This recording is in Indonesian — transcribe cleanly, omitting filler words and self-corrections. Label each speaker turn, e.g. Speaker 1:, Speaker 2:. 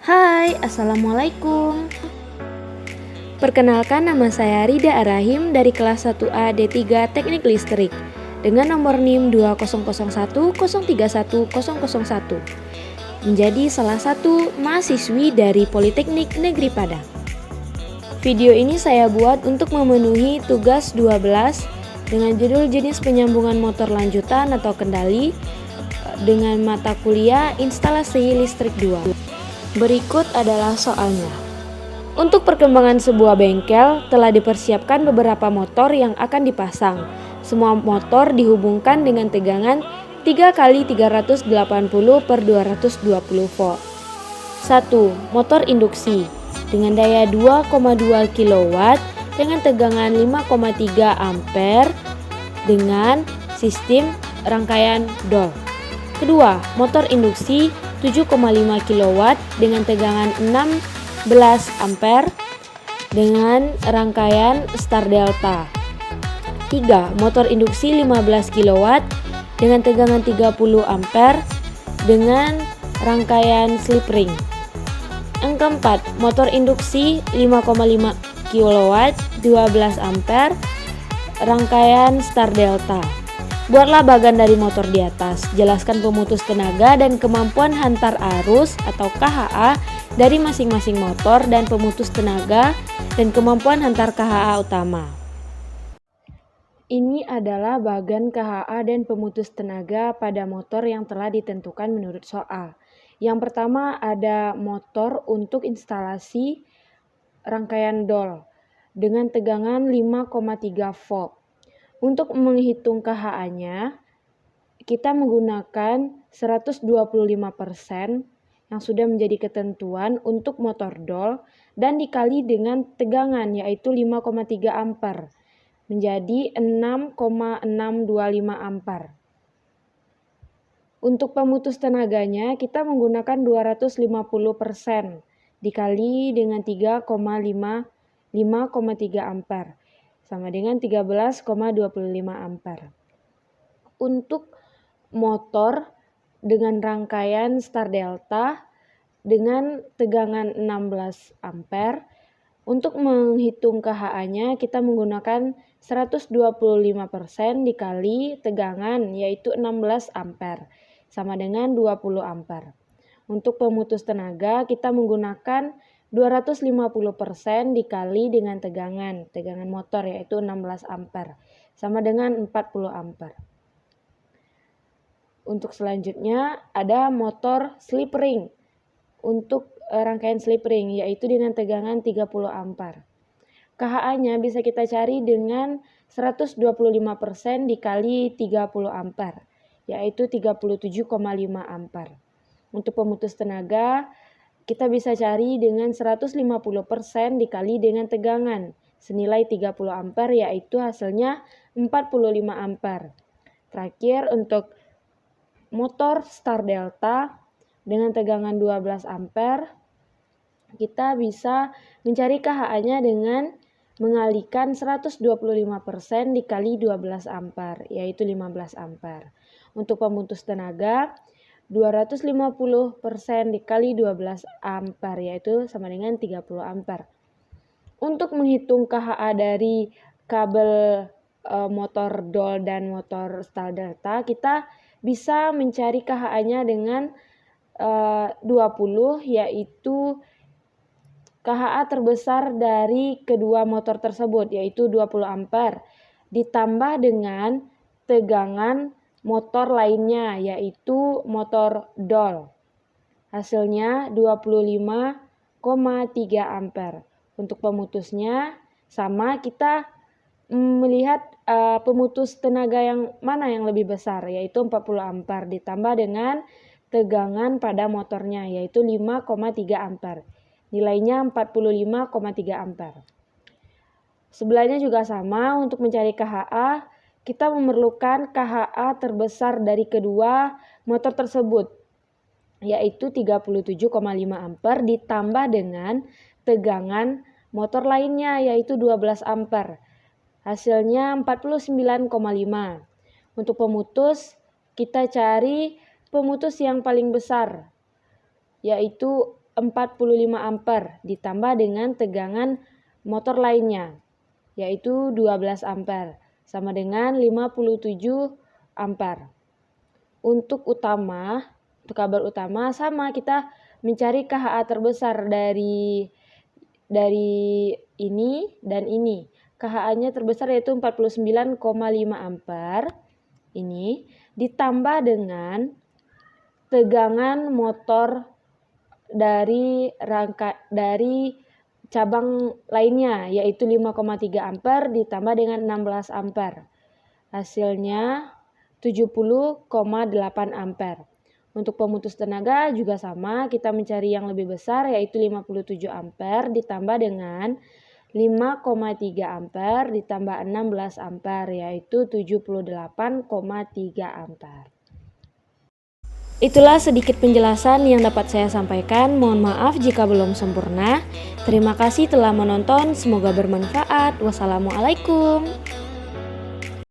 Speaker 1: Hai, Assalamualaikum. Perkenalkan, nama saya Rida Arahim dari kelas 1A D3 Teknik Listrik dengan nomor NIM 2001031001, menjadi salah satu mahasiswi dari Politeknik Negeri Padang. Video ini saya buat untuk memenuhi tugas 12 dengan judul jenis penyambungan motor lanjutan atau kendali dengan mata kuliah instalasi listrik 2. Berikut adalah soalnya. Untuk perkembangan sebuah bengkel, telah dipersiapkan beberapa motor yang akan dipasang. Semua motor dihubungkan dengan tegangan 3x380/220 volt. 1. Motor induksi dengan daya 2,2 kW dengan tegangan 5,3 ampere dengan sistem rangkaian DOL. Kedua, motor induksi 7,5 kW dengan tegangan 16 ampere dengan rangkaian Star Delta. 3. Motor induksi 15 kW dengan tegangan 30 ampere dengan rangkaian slip ring. Yang keempat, motor induksi 5,5 kW 12 ampere rangkaian Star Delta. Buatlah bagan dari motor di atas. Jelaskan pemutus tenaga dan kemampuan hantar arus atau KHA dari masing-masing motor dan pemutus tenaga dan kemampuan hantar KHA utama. Ini adalah bagan KHA dan pemutus tenaga pada motor yang telah ditentukan menurut soal. Yang pertama ada motor untuk instalasi rangkaian DOL dengan tegangan 5,3 volt. Untuk menghitung KHA-nya, kita menggunakan 125% yang sudah menjadi ketentuan untuk motor DOL dan dikali dengan tegangan yaitu 5,3 ampere menjadi 6,625 ampere. Untuk pemutus tenaganya kita menggunakan 250% dikali dengan 5,3 ampere sama dengan 13,25 ampere. Untuk motor dengan rangkaian Star Delta dengan tegangan 16 ampere, untuk menghitung KHA-nya kita menggunakan 125% dikali tegangan yaitu 16 ampere sama dengan 20 ampere. Untuk pemutus tenaga kita menggunakan 250% dikali dengan tegangan motor yaitu 16 ampere sama dengan 40 ampere. Untuk selanjutnya ada motor slip ring untuk rangkaian slip ring yaitu dengan tegangan 30 ampere. KHA-nya bisa kita cari dengan 125% dikali 30 ampere yaitu 37,5 ampere. Untuk pemutus tenaga kita bisa cari dengan 150% dikali dengan tegangan senilai 30 ampere yaitu hasilnya 45 ampere. Terakhir untuk motor Star Delta dengan tegangan 12 ampere kita bisa mencari KHA-nya dengan mengalihkan 125% dikali 12 ampere yaitu 15 ampere. Untuk pemutus tenaga 250% dikali 12 ampere yaitu sama dengan 30 ampere. Untuk menghitung KHA dari kabel motor DOL dan motor Star Delta kita bisa mencari KHA-nya dengan 20 yaitu KHA terbesar dari kedua motor tersebut yaitu 20 ampere ditambah dengan tegangan motor lainnya yaitu motor DOL. Hasilnya 25,3 ampere. Untuk pemutusnya sama kita melihat pemutus tenaga yang mana yang lebih besar yaitu 40 ampere ditambah dengan tegangan pada motornya yaitu 5,3 ampere. Nilainya 45,3 ampere. Sebelahnya juga sama, untuk mencari KHA kita memerlukan KHA terbesar dari kedua motor tersebut yaitu 37,5 ampere ditambah dengan tegangan motor lainnya yaitu 12 ampere. Hasilnya 49,5. Untuk pemutus kita cari pemutus yang paling besar yaitu 45 ampere ditambah dengan tegangan motor lainnya, yaitu 12 ampere, sama dengan 57 ampere. Untuk kabar utama sama, kita mencari KHA terbesar dari ini dan ini. KHA-nya terbesar yaitu 49,5 ampere ini ditambah dengan tegangan motor dari cabang lainnya, yaitu 5,3 ampere ditambah dengan 16 ampere. Hasilnya 70,8 ampere. Untuk pemutus tenaga juga sama, kita mencari yang lebih besar yaitu 57 ampere ditambah dengan 5,3 ampere ditambah 16 ampere yaitu 78,3 ampere. Itulah sedikit penjelasan yang dapat saya sampaikan. Mohon maaf jika belum sempurna. Terima kasih telah menonton, semoga bermanfaat. Wassalamualaikum.